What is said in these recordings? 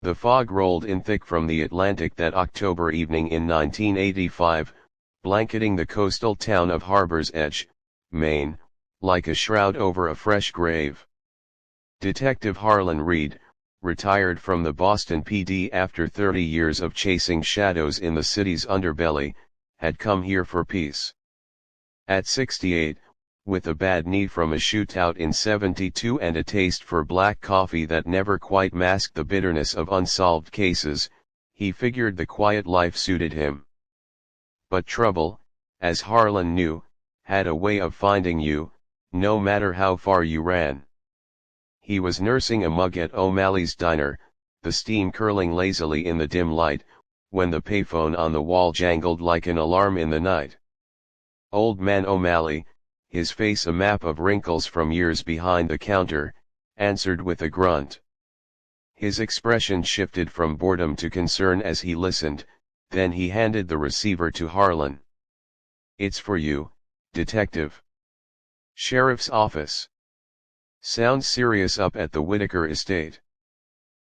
The fog rolled in thick from the Atlantic that October evening in 1985, blanketing the coastal town of Harbor's Edge, Maine, like a shroud over a fresh grave. Detective Harlan Reed, retired from the Boston PD after 30 years of chasing shadows in the city's underbelly, had come here for peace. At 68, with a bad knee from a shootout in '72 and a taste for black coffee that never quite masked the bitterness of unsolved cases, he figured the quiet life suited him. But trouble, as Harlan knew, had a way of finding you, no matter how far you ran. He was nursing a mug at O'Malley's diner, the steam curling lazily in the dim light, when the payphone on the wall jangled like an alarm in the night. Old man O'Malley, his face a map of wrinkles from years behind the counter, answered with a grunt. His expression shifted from boredom to concern as he listened, then he handed the receiver to Harlan. "It's for you, detective." "Sheriff's office. Sounds serious up at the Whittaker estate."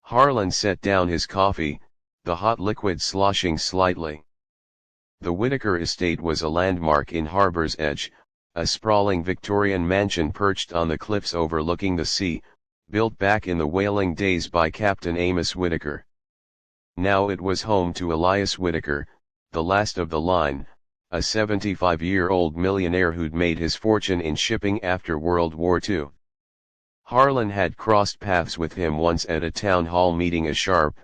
Harlan set down his coffee, the hot liquid sloshing slightly. The Whittaker estate was a landmark in Harbor's Edge, a sprawling Victorian mansion perched on the cliffs overlooking the sea, built back in the whaling days by Captain Amos Whittaker. Now it was home to Elias Whittaker, the last of the line, a 75-year-old millionaire who'd made his fortune in shipping after World War II. Harlan had crossed paths with him once at a town hall meeting, a sharp,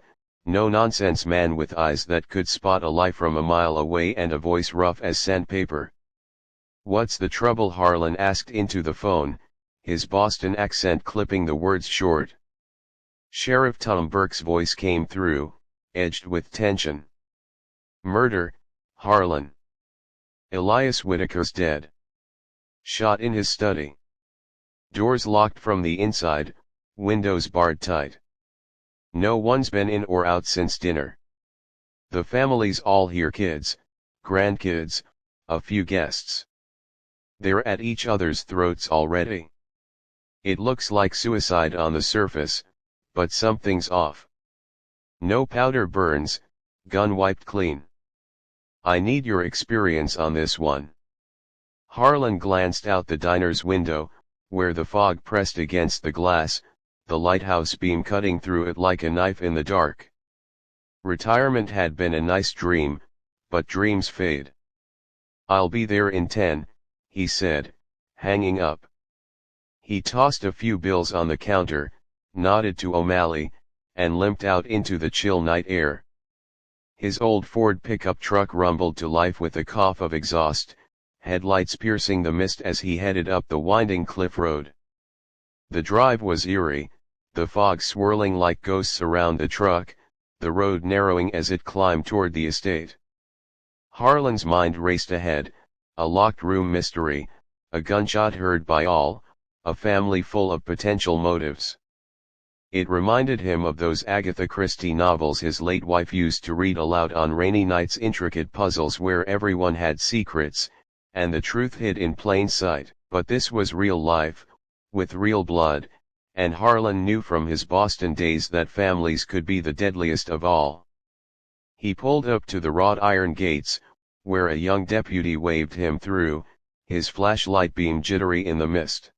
no-nonsense man with eyes that could spot a lie from a mile away and a voice rough as sandpaper. "What's the trouble?" Harlan asked into the phone, his Boston accent clipping the words short. Sheriff Tom Burke's voice came through, edged with tension. "Murder, Harlan. Elias Whittaker's dead. Shot in his study. Doors locked from the inside, windows barred tight. No one's been in or out since dinner. The family's all here, kids, grandkids, a few guests. They're at each other's throats already. It looks like suicide on the surface, but something's off. No powder burns, gun wiped clean. I need your experience on this one." Harlan glanced out the diner's window, where the fog pressed against the glass, the lighthouse beam cutting through it like a knife in the dark. Retirement had been a nice dream, but dreams fade. "I'll be there in 10, he said, hanging up. He tossed a few bills on the counter, nodded to O'Malley, and limped out into the chill night air. His old Ford pickup truck rumbled to life with a cough of exhaust, headlights piercing the mist as he headed up the winding cliff road. The drive was eerie, the fog swirling like ghosts around the truck, the road narrowing as it climbed toward the estate. Harlan's mind raced ahead, a locked room mystery, a gunshot heard by all, a family full of potential motives. It reminded him of those Agatha Christie novels his late wife used to read aloud on rainy nights, intricate puzzles where everyone had secrets, and the truth hid in plain sight. But this was real life, with real blood, and Harlan knew from his Boston days that families could be the deadliest of all. He pulled up to the wrought iron gates, where a young deputy waved him through, his flashlight beam jittery in the mist.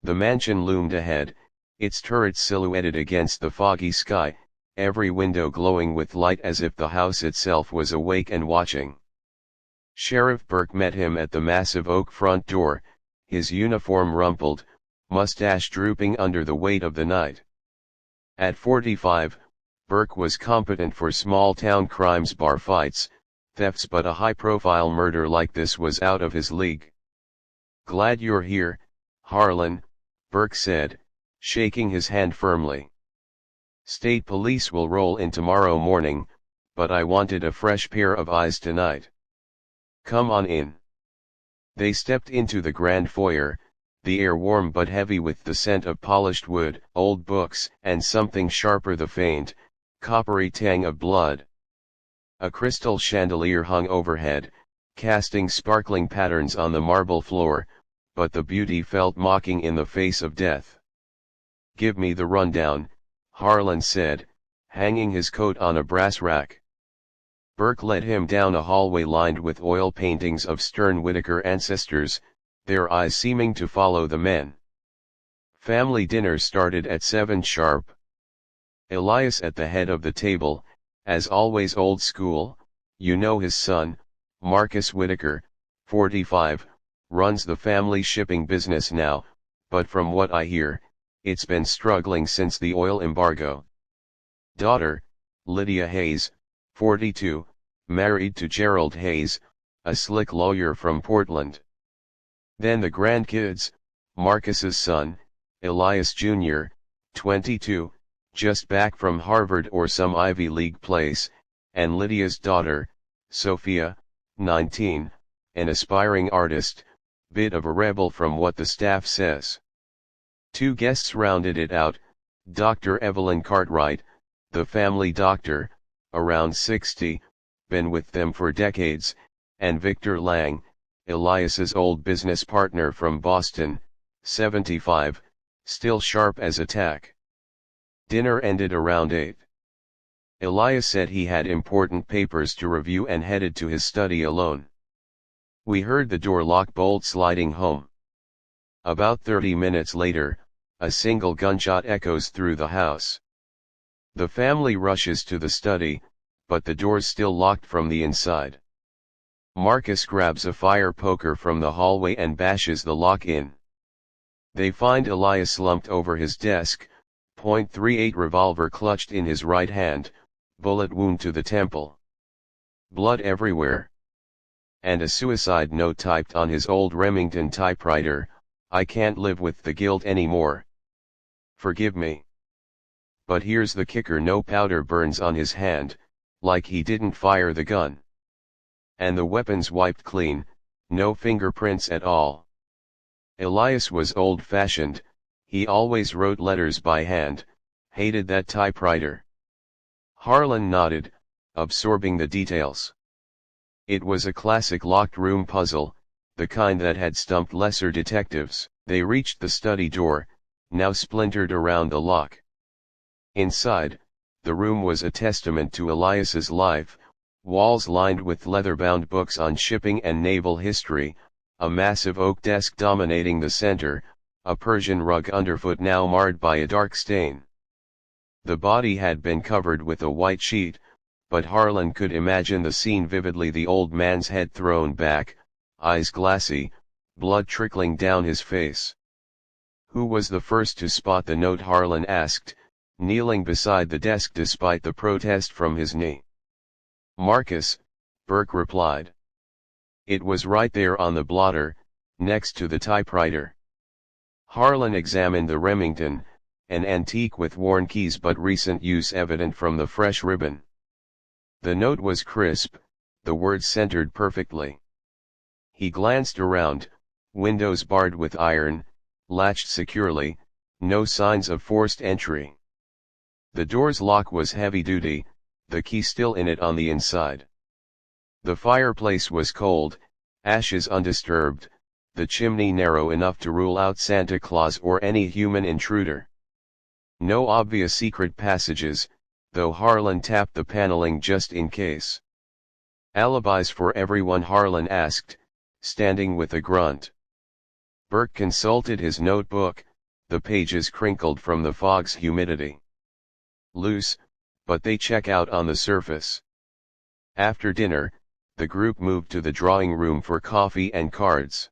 The mansion loomed ahead, its turrets silhouetted against the foggy sky, every window glowing with light as if the house itself was awake and watching. Sheriff Burke met him at the massive oak front door, his uniform rumpled, mustache drooping under the weight of the night. At 45, Burke was competent for small-town crimes, bar fights, thefts, but a high-profile murder like this was out of his league. "Glad you're here, Harlan," Burke said, shaking his hand firmly. "State police will roll in tomorrow morning, but I wanted a fresh pair of eyes tonight. Come on in." They stepped into the grand foyer, the air warm but heavy with the scent of polished wood, old books, and something sharper, the faint, coppery tang of blood. A crystal chandelier hung overhead, casting sparkling patterns on the marble floor, but the beauty felt mocking in the face of death. "Give me the rundown," Harlan said, hanging his coat on a brass rack. Burke led him down a hallway lined with oil paintings of stern Whittaker ancestors, their eyes seeming to follow the men. Family dinner started at 7 sharp. Elias at the head of the table, as always old school. You know his son, Marcus Whittaker, 45, runs the family shipping business now, but from what I hear, it's been struggling since the oil embargo. Daughter, Lydia Hayes, 42, married to Gerald Hayes, a slick lawyer from Portland. Then the grandkids, Marcus's son, Elias Jr., 22, just back from Harvard or some Ivy League place, and Lydia's daughter, Sophia, 19, an aspiring artist, bit of a rebel from what the staff says. 2 guests rounded it out, Dr. Evelyn Cartwright, the family doctor, around 60, been with them for decades, and Victor Lang, Elias's old business partner from Boston, 75, still sharp as a tack. Dinner ended around 8. Elias said he had important papers to review and headed to his study alone. We heard the door lock bolt sliding home. About 30 minutes later, a single gunshot echoes through the house. The family rushes to the study, but the door's still locked from the inside. Marcus grabs a fire poker from the hallway and bashes the lock in. They find Elias slumped over his desk, .38 revolver clutched in his right hand, bullet wound to the temple. Blood everywhere. And a suicide note typed on his old Remington typewriter, "I can't live with the guilt anymore. Forgive me." But here's the kicker: no powder burns on his hand, like he didn't fire the gun. And the weapon's wiped clean, no fingerprints at all. Elias was old-fashioned, he always wrote letters by hand, hated that typewriter. Harlan nodded, absorbing the details. It was a classic locked room puzzle, the kind that had stumped lesser detectives. They reached the study door, now splintered around the lock. Inside, the room was a testament to Elias's life, walls lined with leather-bound books on shipping and naval history, a massive oak desk dominating the center, a Persian rug underfoot now marred by a dark stain. The body had been covered with a white sheet, but Harlan could imagine the scene vividly: the old man's head thrown back, eyes glassy, blood trickling down his face. Who was the first to spot the note? Harlan asked, kneeling beside the desk despite the protest from his knee. Marcus, Burke replied. It was right there on the blotter, next to the typewriter. Harlan examined the Remington, an antique with worn keys but recent use evident from the fresh ribbon. The note was crisp, the words centered perfectly. He glanced around, windows barred with iron, latched securely, no signs of forced entry. The door's lock was heavy-duty, the key still in it on the inside. The fireplace was cold, ashes undisturbed, the chimney narrow enough to rule out Santa Claus or any human intruder. No obvious secret passages, though Harlan tapped the paneling just in case. Alibis for everyone? Harlan asked, standing with a grunt. Burke consulted his notebook, the pages crinkled from the fog's humidity. Loose, but they check out on the surface. After dinner, the group moved to the drawing room for coffee and cards.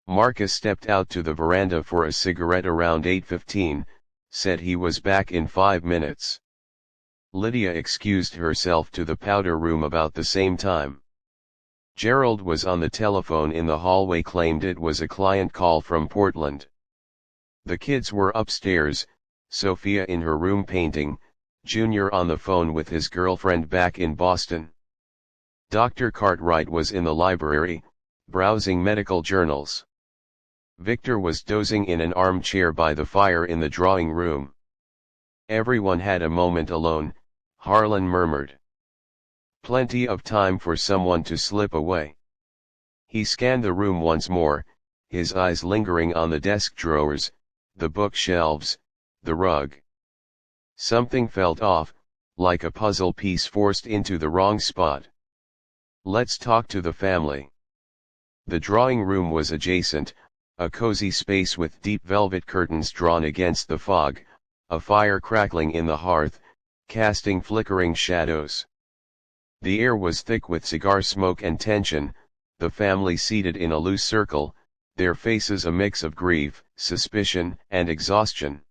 Marcus stepped out to the veranda for a cigarette around 8:15, said he was back in 5 minutes. Lydia excused herself to the powder room about the same time. Gerald was on the telephone in the hallway, claimed it was a client call from Portland. The kids were upstairs, Sophia in her room painting, Junior on the phone with his girlfriend back in Boston. Dr. Cartwright was in the library, browsing medical journals. Victor was dozing in an armchair by the fire in the drawing room. Everyone had a moment alone, Harlan murmured. Plenty of time for someone to slip away. He scanned the room once more, his eyes lingering on the desk drawers, the bookshelves, the rug. Something felt off, like a puzzle piece forced into the wrong spot. Let's talk to the family. The drawing room was adjacent, a cozy space with deep velvet curtains drawn against the fog, a fire crackling in the hearth, casting flickering shadows. The air was thick with cigar smoke and tension, the family seated in a loose circle, their faces a mix of grief, suspicion, and exhaustion.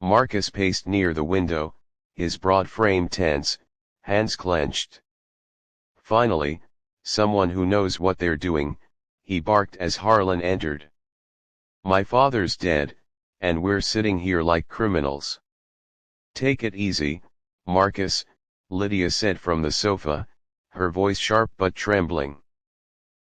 Marcus paced near the window, his broad frame tense, hands clenched. Finally, "Someone who knows what they're doing," he barked as Harlan entered. "My father's dead, and we're sitting here like criminals." "Take it easy, Marcus," Lydia said from the sofa, her voice sharp but trembling.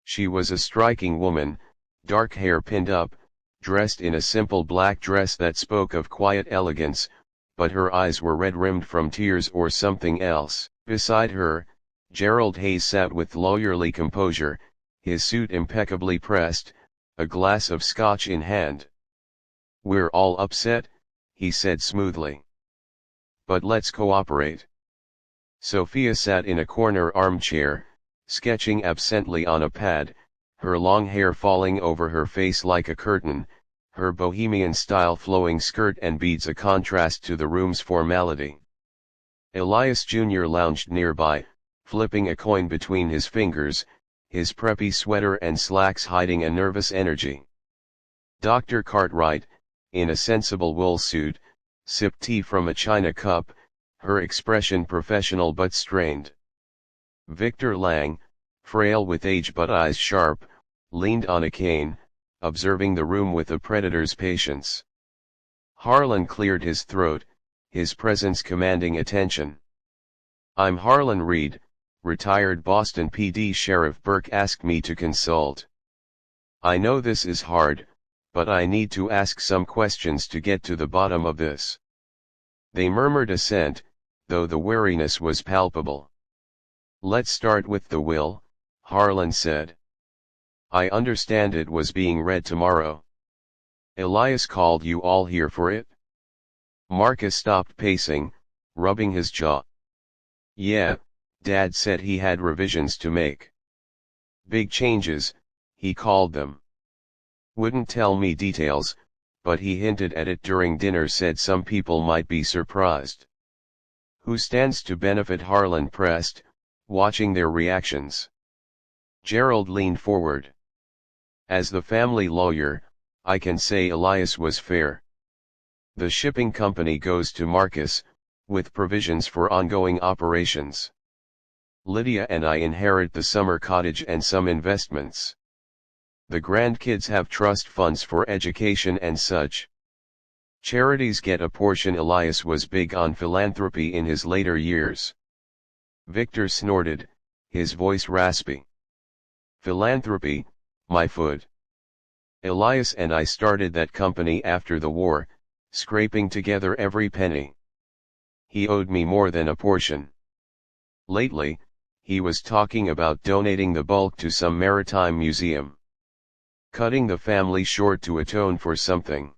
She was a striking woman, dark hair pinned up, dressed in a simple black dress that spoke of quiet elegance, but her eyes were red-rimmed from tears or something else. Beside her, Gerald Hayes sat with lawyerly composure, his suit impeccably pressed, a glass of scotch in hand. "We're all upset," he said smoothly. "But let's cooperate." Sophia sat in a corner armchair, sketching absently on a pad, her long hair falling over her face like a curtain, her bohemian-style flowing skirt and beads a contrast to the room's formality. Elias Jr. lounged nearby, flipping a coin between his fingers, his preppy sweater and slacks hiding a nervous energy. Dr. Cartwright, in a sensible wool suit, sipped tea from a china cup, her expression professional but strained. Victor Lang, frail with age but eyes sharp, leaned on a cane, observing the room with a predator's patience. Harlan cleared his throat, his presence commanding attention. "I'm Harlan Reed, retired Boston PD Sheriff. Burke asked me to consult. I know this is hard, but I need to ask some questions to get to the bottom of this." They murmured assent, though the wariness was palpable. "Let's start with the will," Harlan said. "I understand it was being read tomorrow. Elias called you all here for it?" Marcus stopped pacing, rubbing his jaw. "Yeah, Dad said he had revisions to make. Big changes, he called them. Wouldn't tell me details, but he hinted at it during dinner. Said some people might be surprised." "Who stands to benefit?" Harlan pressed, watching their reactions. Gerald leaned forward. "As the family lawyer, I can say Elias was fair. The shipping company goes to Marcus, with provisions for ongoing operations. Lydia and I inherit the summer cottage and some investments. The grandkids have trust funds for education and such. Charities get a portion. Elias was big on philanthropy in his later years." Victor snorted, his voice raspy. "Philanthropy, my foot. Elias and I started that company after the war, scraping together every penny. He owed me more than a portion. Lately, he was talking about donating the bulk to some maritime museum. Cutting the family short to atone for something."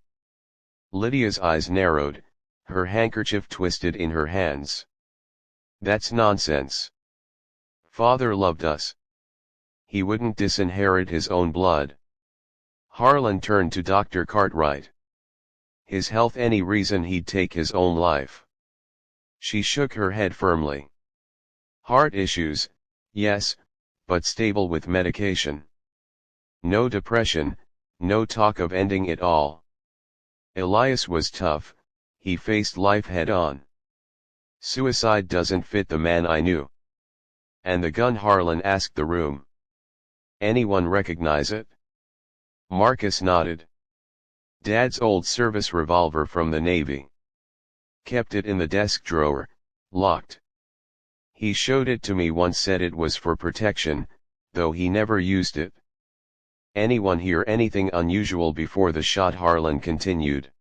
Lydia's eyes narrowed, her handkerchief twisted in her hands. "That's nonsense. Father loved us. He wouldn't disinherit his own blood." Harlan turned to Dr. Cartwright. "His health? Any reason he'd take his own life?" She shook her head firmly. "Heart issues, yes, but stable with medication. No depression, no talk of ending it all. Elias was tough, he faced life head-on. Suicide doesn't fit the man I knew." "And the gun?" Harlan asked the room. "Anyone recognize it?" Marcus nodded. "Dad's old service revolver from the Navy. Kept it in the desk drawer, locked. He showed it to me once, said it was for protection, though he never used it." "Anyone hear anything unusual before the shot?" Harlan continued.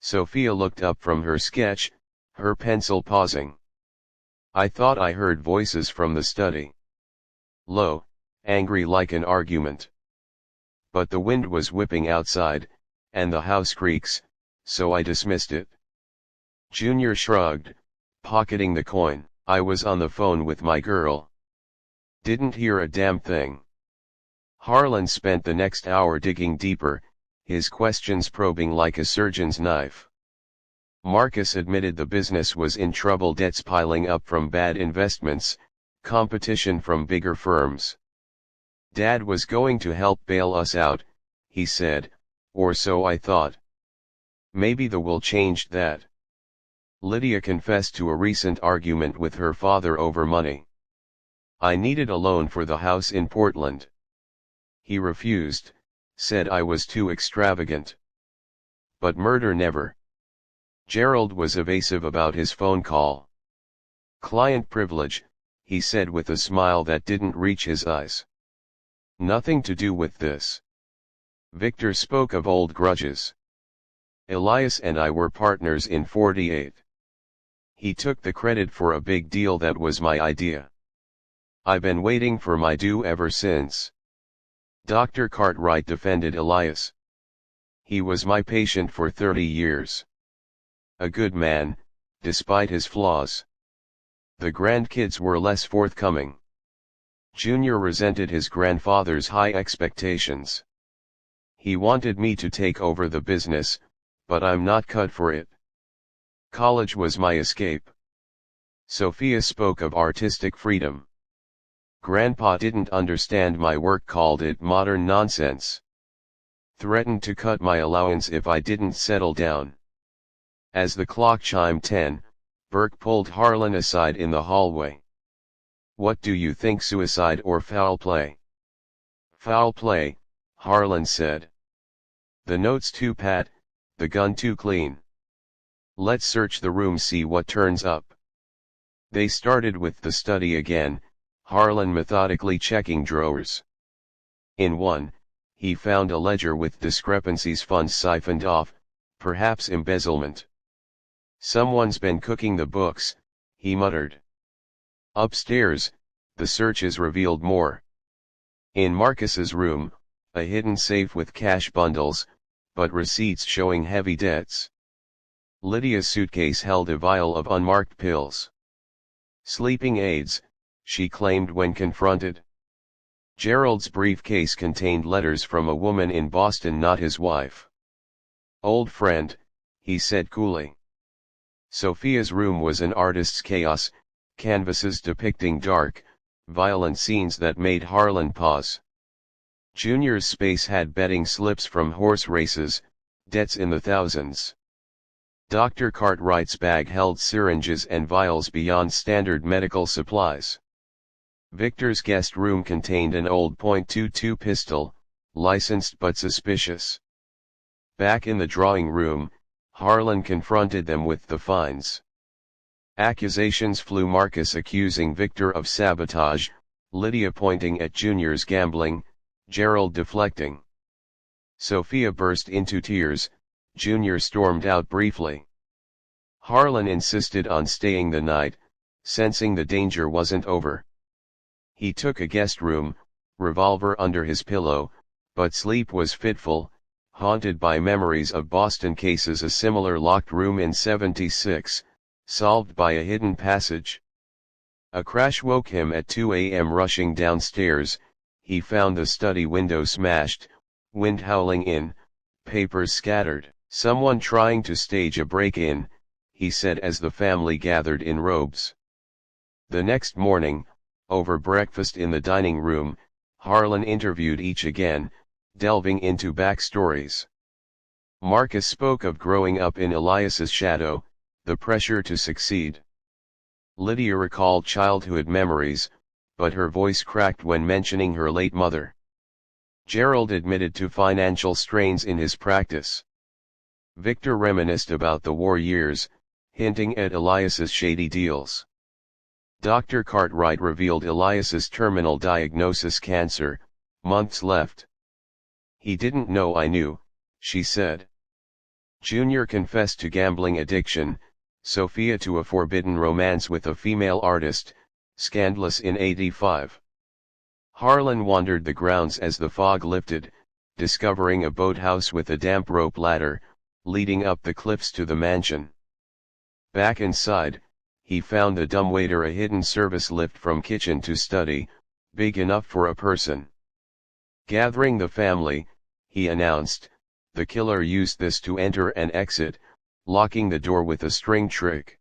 Sophia looked up from her sketch, her pencil pausing. "I thought I heard voices from the study. Low, angry like an argument. But the wind was whipping outside, and the house creaks, so I dismissed it." Junior shrugged, Pocketing the coin. I was on the phone with my girl. Didn't hear a damn thing. Harlan spent the next hour digging deeper, his questions probing like a surgeon's knife. Marcus admitted the business was in trouble, debts piling up from bad investments, competition from bigger firms. Dad was going to help bail us out, he said, or so I thought. Maybe the will changed that. Lydia confessed to a recent argument with her father over money. I needed a loan for the house in Portland. He refused, said I was too extravagant. But murder never. Gerald was evasive about his phone call. Client privilege, he said with a smile that didn't reach his eyes. Nothing to do with this. Victor spoke of old grudges. Elias and I were partners in 48. He took the credit for a big deal that was my idea. I've been waiting for my due ever since. Dr. Cartwright defended Elias. He was my patient for 30 years. A good man, despite his flaws. The grandkids were less forthcoming. Junior resented his grandfather's high expectations. He wanted me to take over the business, but I'm not cut for it. College was my escape. Sophia spoke of artistic freedom. Grandpa didn't understand my work, called it modern nonsense. Threatened to cut my allowance if I didn't settle down. As the clock chimed 10, Burke pulled Harlan aside in the hallway. What do you think, suicide or foul play? Foul play, Harlan said. The notes too pat, the gun too clean. Let's search the room, see what turns up. They started with the study again, Harlan methodically checking drawers. In one, he found a ledger with discrepancies, funds siphoned off, perhaps embezzlement. Someone's been cooking the books, he muttered. Upstairs, the searches revealed more. In Marcus's room, a hidden safe with cash bundles, but receipts showing heavy debts. Lydia's suitcase held a vial of unmarked pills. Sleeping aids, she claimed when confronted. Gerald's briefcase contained letters from a woman in Boston, not his wife. Old friend, he said coolly. Sophia's room was an artist's chaos, canvases depicting dark, violent scenes that made Harlan pause. Junior's space had betting slips from horse races, debts in the thousands. Dr. Cartwright's bag held syringes and vials beyond standard medical supplies. Victor's guest room contained an old .22 pistol, licensed but suspicious. Back in the drawing room, Harlan confronted them with the finds. Accusations flew, Marcus accusing Victor of sabotage, Lydia pointing at Junior's gambling, Gerald deflecting. Sophia burst into tears, Junior stormed out briefly. Harlan insisted on staying the night, sensing the danger wasn't over. He took a guest room, revolver under his pillow, but sleep was fitful, haunted by memories of Boston cases, a similar locked room in 76, solved by a hidden passage. A crash woke him at 2 a.m. Rushing downstairs, he found the study window smashed, wind howling in, papers scattered. Someone trying to stage a break-in, he said as the family gathered in robes. The next morning, over breakfast in the dining room, Harlan interviewed each again, delving into backstories. Marcus spoke of growing up in Elias's shadow, the pressure to succeed. Lydia recalled childhood memories, but her voice cracked when mentioning her late mother. Gerald admitted to financial strains in his practice. Victor reminisced about the war years, hinting at Elias's shady deals. Dr. Cartwright revealed Elias's terminal diagnosis, cancer, months left. He didn't know I knew, she said. Junior confessed to gambling addiction, Sophia to a forbidden romance with a female artist, scandalous in 85. Harlan wandered the grounds as the fog lifted, discovering a boathouse with a damp rope ladder, leading up the cliffs to the mansion. Back inside, he found the dumbwaiter a hidden service lift from kitchen to study, big enough for a person. Gathering the family, he announced, the killer used this to enter and exit, locking the door with a string trick.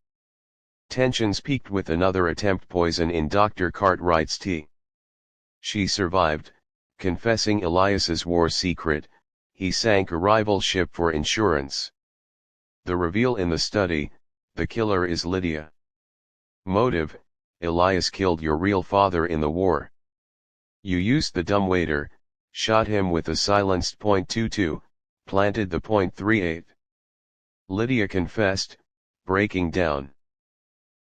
Tensions peaked with another attempt poison in Dr. Cartwright's tea. She survived, confessing Elias's war secret. He sank a rival ship for insurance. The reveal in the study, the killer is Lydia. Motive, Elias killed your real father in the war. You used the dumbwaiter, shot him with a silenced .22, planted the .38. Lydia confessed, breaking down.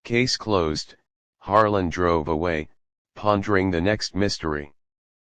Case closed. Harlan drove away, pondering the next mystery.